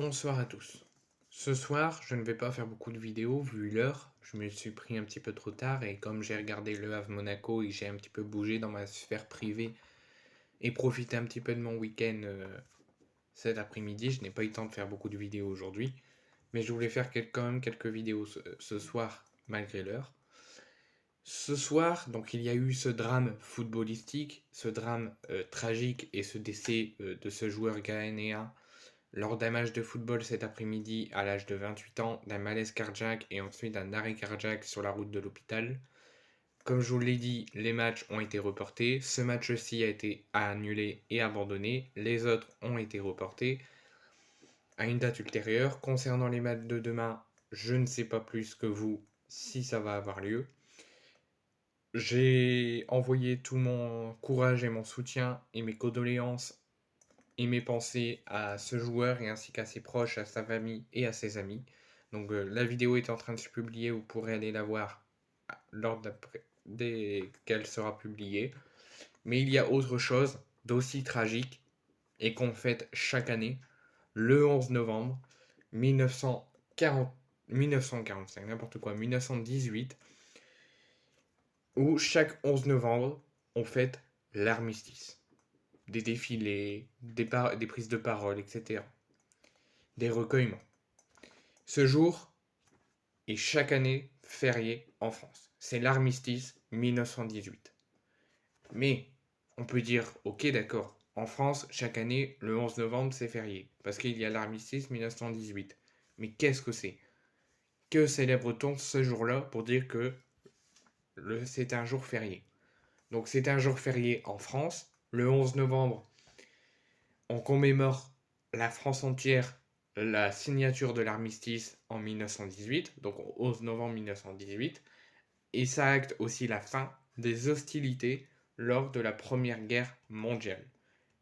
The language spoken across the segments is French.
Bonsoir à tous. Ce soir, je ne vais pas faire beaucoup de vidéos vu l'heure. Je me suis pris un petit peu trop tard et comme j'ai regardé Le Havre Monaco et que j'ai un petit peu bougé dans ma sphère privée et profité un petit peu de mon week-end cet après-midi, je n'ai pas eu le temps de faire beaucoup de vidéos aujourd'hui. Mais je voulais faire quand même quelques vidéos ce soir malgré l'heure. Ce soir, donc il y a eu ce drame footballistique, ce drame tragique et ce décès de ce joueur ghanéen lors d'un match de football cet après-midi à l'âge de 28 ans, d'un malaise cardiaque et ensuite d'un arrêt cardiaque sur la route de l'hôpital. Comme je vous l'ai dit, les matchs ont été reportés. Ce match-ci a été annulé et abandonné. Les autres ont été reportés à une date ultérieure. Concernant les matchs de demain, je ne sais pas plus que vous si ça va avoir lieu. J'ai envoyé tout mon courage et mon soutien et mes condoléances et mes pensées à ce joueur et ainsi qu'à ses proches, à sa famille et à ses amis. Donc la vidéo est en train de se publier, vous pourrez aller la voir dès qu'elle sera publiée. Mais il y a autre chose d'aussi tragique et qu'on fête chaque année, le 11 novembre 1940, 1945, n'importe quoi, 1918, où chaque 11 novembre, on fête l'armistice. Des défilés, des prises de parole, etc. Des recueillements. Ce jour est chaque année férié en France. C'est l'armistice 1918. Mais on peut dire, ok d'accord, en France, chaque année, le 11 novembre, c'est férié, parce qu'il y a l'armistice 1918. Mais qu'est-ce que c'est? Que célèbre-t-on ce jour-là pour dire que c'est un jour férié? Donc c'est un jour férié en France. Le 11 novembre, on commémore la France entière la signature de l'armistice en 1918, donc au 11 novembre 1918, et ça acte aussi la fin des hostilités lors de la Première Guerre mondiale.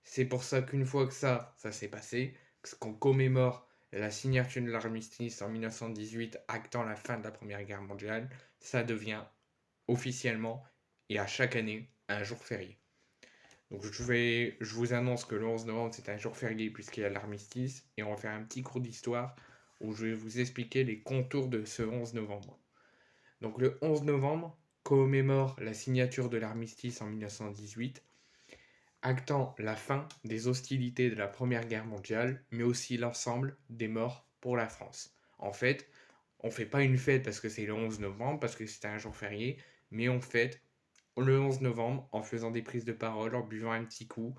C'est pour ça qu'une fois que ça s'est passé, qu'on commémore la signature de l'armistice en 1918 actant la fin de la Première Guerre mondiale, ça devient officiellement et à chaque année un jour férié. Donc je vous annonce que le 11 novembre c'est un jour férié puisqu'il y a l'armistice et on va faire un petit cours d'histoire où je vais vous expliquer les contours de ce 11 novembre. Donc le 11 novembre commémore la signature de l'armistice en 1918, actant la fin des hostilités de la Première Guerre mondiale, mais aussi l'ensemble des morts pour la France. En fait, on ne fait pas une fête parce que c'est le 11 novembre, parce que c'est un jour férié, mais on fête le 11 novembre en faisant des prises de parole, en buvant un petit coup,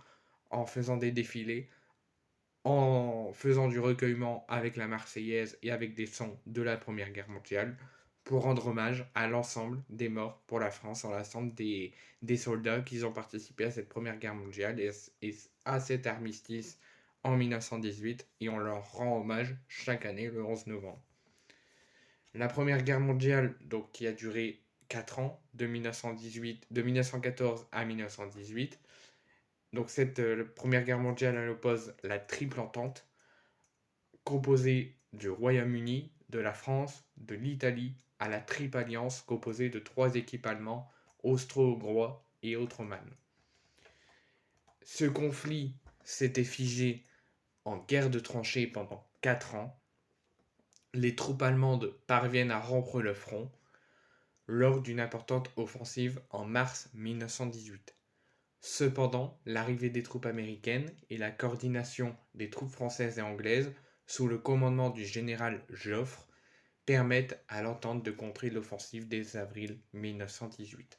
en faisant des défilés, en faisant du recueillement avec la Marseillaise et avec des sons de la Première Guerre mondiale, pour rendre hommage à l'ensemble des morts pour la France, à l'ensemble des soldats qui ont participé à cette Première Guerre mondiale et à cet armistice en 1918, et on leur rend hommage chaque année le 11 novembre. La Première Guerre mondiale, donc, qui a duré 4 ans, de 1914 à 1918. Donc cette Première Guerre mondiale, elle oppose la Triple Entente, composée du Royaume-Uni, de la France, de l'Italie, à la Triple Alliance, composée de 3 équipes allemandes, austro-hongrois et ottomanes. Ce conflit s'était figé en guerre de tranchées pendant 4 ans. Les troupes allemandes parviennent à rompre le front lors d'une importante offensive en mars 1918. Cependant, l'arrivée des troupes américaines et la coordination des troupes françaises et anglaises sous le commandement du général Joffre permettent à l'entente de contrer l'offensive dès avril 1918.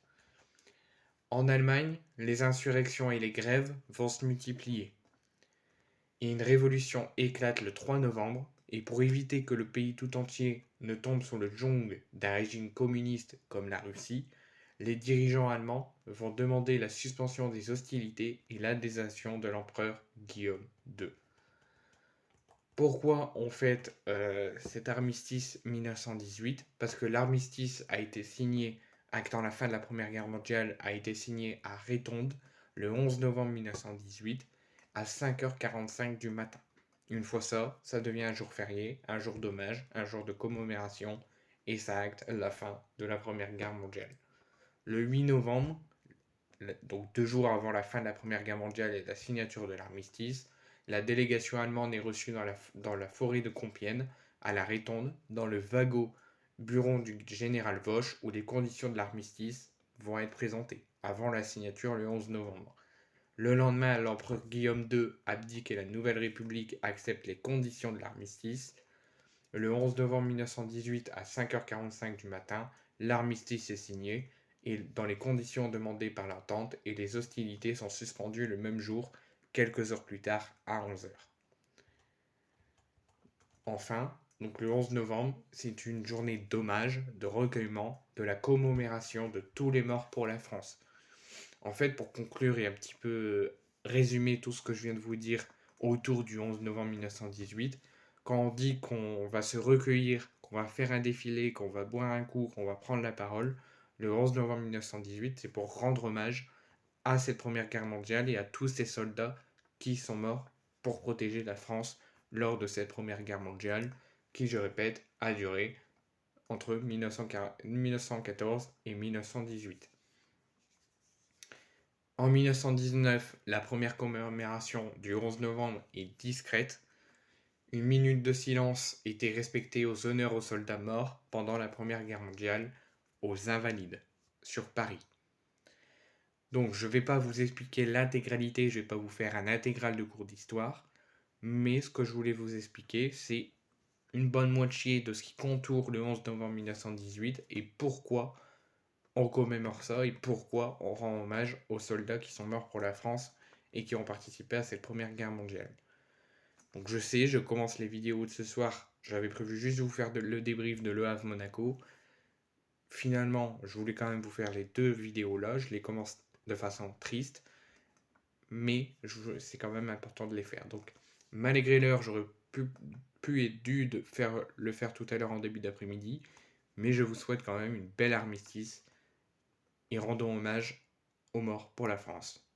En Allemagne, les insurrections et les grèves vont se multiplier. Et une révolution éclate le 3 novembre, et pour éviter que le pays tout entier ne tombe sous le joug d'un régime communiste comme la Russie, les dirigeants allemands vont demander la suspension des hostilités et l'adhésion de l'empereur Guillaume II. Pourquoi on fête cet armistice 1918? Parce que l'armistice a été signé, actant la fin de la Première Guerre mondiale, a été signé à Rétonde le 11 novembre 1918 à 5h45 du matin. Une fois ça devient un jour férié, un jour d'hommage, un jour de commémoration, et ça acte la fin de la Première Guerre mondiale. Le 8 novembre, donc 2 jours avant la fin de la Première Guerre mondiale et la signature de l'armistice, La délégation allemande est reçue dans la forêt de Compiègne, à la Rétonde, dans le wagon bureau du général Foch, où les conditions de l'armistice vont être présentées, avant la signature le 11 novembre. Le lendemain, l'empereur Guillaume II abdique et la Nouvelle République accepte les conditions de l'armistice. Le 11 novembre 1918, à 5h45 du matin, l'armistice est signé et dans les conditions demandées par l'entente, et les hostilités sont suspendues le même jour, quelques heures plus tard, à 11h. Enfin, donc le 11 novembre, c'est une journée d'hommage, de recueillement, de la commémoration de tous les morts pour la France. En fait, pour conclure et un petit peu résumer tout ce que je viens de vous dire autour du 11 novembre 1918, quand on dit qu'on va se recueillir, qu'on va faire un défilé, qu'on va boire un coup, qu'on va prendre la parole, le 11 novembre 1918, c'est pour rendre hommage à cette Première Guerre mondiale et à tous ces soldats qui sont morts pour protéger la France lors de cette Première Guerre mondiale, qui, je répète, a duré entre 1914 et 1918. En 1919, la première commémoration du 11 novembre est discrète. Une minute de silence était respectée aux honneurs aux soldats morts pendant la Première Guerre mondiale, aux Invalides, sur Paris. Donc je ne vais pas vous expliquer l'intégralité, je ne vais pas vous faire un intégral de cours d'histoire, mais ce que je voulais vous expliquer, c'est une bonne moitié de ce qui contourne le 11 novembre 1918 et pourquoi on commémore ça et pourquoi on rend hommage aux soldats qui sont morts pour la France et qui ont participé à cette Première Guerre mondiale. Donc je sais, je commence les vidéos de ce soir, j'avais prévu juste vous faire le débrief de Le Havre Monaco. Finalement, je voulais quand même vous faire les deux vidéos là, je les commence de façon triste, mais c'est quand même important de les faire. Donc malgré l'heure, j'aurais pu et dû le faire tout à l'heure en début d'après-midi, mais je vous souhaite quand même une belle armistice et rendons hommage aux morts pour la France.